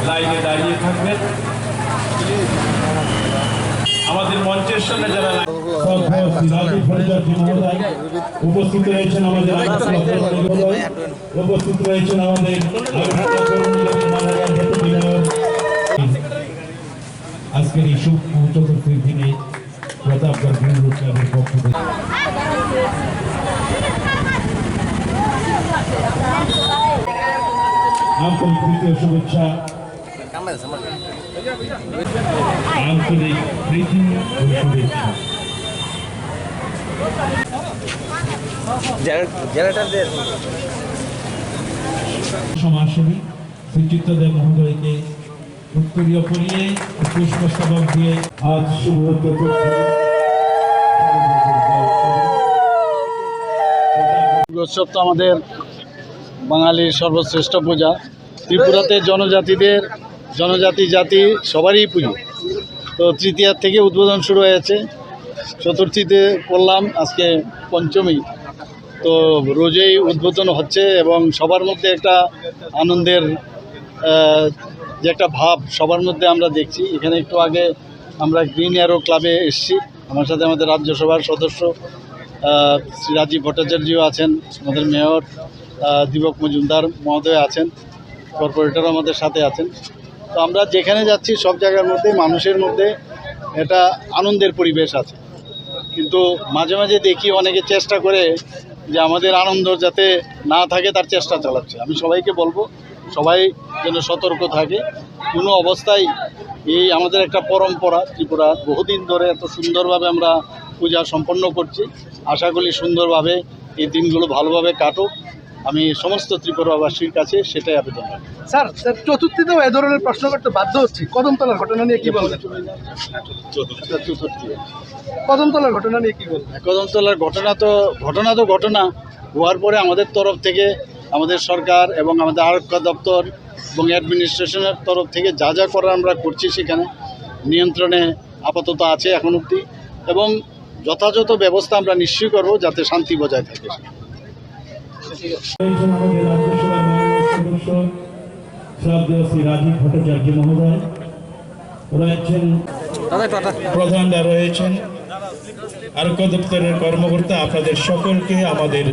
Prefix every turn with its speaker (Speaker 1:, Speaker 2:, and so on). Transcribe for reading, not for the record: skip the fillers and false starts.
Speaker 1: লাইনে দাঁড়িয়ে থাকবেন। আমাদের মঞ্চের সঙ্গে যারা উপস্থিত রয়েছেন আমাদের উপস্থিত রয়েছেন আমাদের আজকের এই শুভ চতুর্থীর দিনে প্রতাপগড় গ্রিন ক্লাবের পক্ষ থেকে আন্তরিক তৃতীয় শুভেচ্ছা, আন্তরিক প্রীতি ও শুভেচ্ছা। সমাজসেবী শ্রী চিত্তদেব মহোদয়কে উত্তরীয় পরিয়ে পুষ্পস্তবক দিয়ে আজ শুভ
Speaker 2: উৎসব তো আমাদের বাঙালির সর্বশ্রেষ্ঠ পূজা। ত্রিপুরাতে জনজাতি জাতি সবারই পুজো। তো তৃতীয়ার থেকে উদ্বোধন শুরু হয়েছে, চতুর্থীতে করলাম, আজকে পঞ্চমী। তো রোজেই উদ্বোধন হচ্ছে এবং সবার মধ্যে একটা আনন্দের যে একটা ভাব সবার মধ্যে আমরা দেখছি। এখানে একটু আগে আমরা গ্রিন অ্যারো ক্লাবে এসেছি, আমার সাথে আমাদের রাজ্যসভার সদস্য শ্রী রাজীব ভট্টাচার্যও আছেন, আমাদের মেয়র দীপক মজুমদার মহোদয় আছেন, কর্পোরেটর আমাদের সাথে আছেন। তো আমরা যেখানে যাচ্ছি সব জায়গার মধ্যে মানুষের মধ্যে একটা আনন্দের পরিবেশ আছে। কিন্তু মাঝে মাঝে দেখি অনেকে চেষ্টা করে যে আমাদের আনন্দ যাতে না থাকে তার চেষ্টা চালাচ্ছে। আমি সবাইকে বলবো সবাই যেন সতর্ক থাকে। কোনো অবস্থায় এই আমাদের একটা পরম্পরা, ত্রিপুরা বহুদিন ধরে এত সুন্দরভাবে আমরা পূজা সম্পন্ন করছি। আশা করি সুন্দরভাবে এই দিনগুলো ভালোভাবে কাটুক, আমি সমস্ত ত্রিপুরাবাসীর কাছে সেটাই আবেদন রাখি।
Speaker 3: স্যার চতুর্থীতেও এ ধরনের প্রশ্ন করতে বাধ্য হচ্ছি, কদমতলার ঘটনা নিয়ে কি বলবেন?
Speaker 2: চতুর্থী
Speaker 3: কদমতলার ঘটনা নিয়ে কি বলবেন?
Speaker 2: কদমতলার ঘটনা হওয়ার পরে আমাদের তরফ থেকে, আমাদের সরকার এবং আমাদের আরক্ষা দপ্তর এবং অ্যাডমিনিস্ট্রেশনের তরফ থেকে যা যা করার আমরা করছি সেখানে নিয়ন্ত্রণে আপাতত আছে এখন অবধি, এবং যথাযথ ব্যবস্থা আমরা নিশ্চয়ই করব যাতে শান্তি বজায় থাকে।
Speaker 1: রাজীব ভট্টাচার্য মহোদয় রয়েছেন, প্রধানরা রয়েছেন, আরক্ষা দপ্তরের কর্মকর্তা, আপনাদের সকলকে আমাদের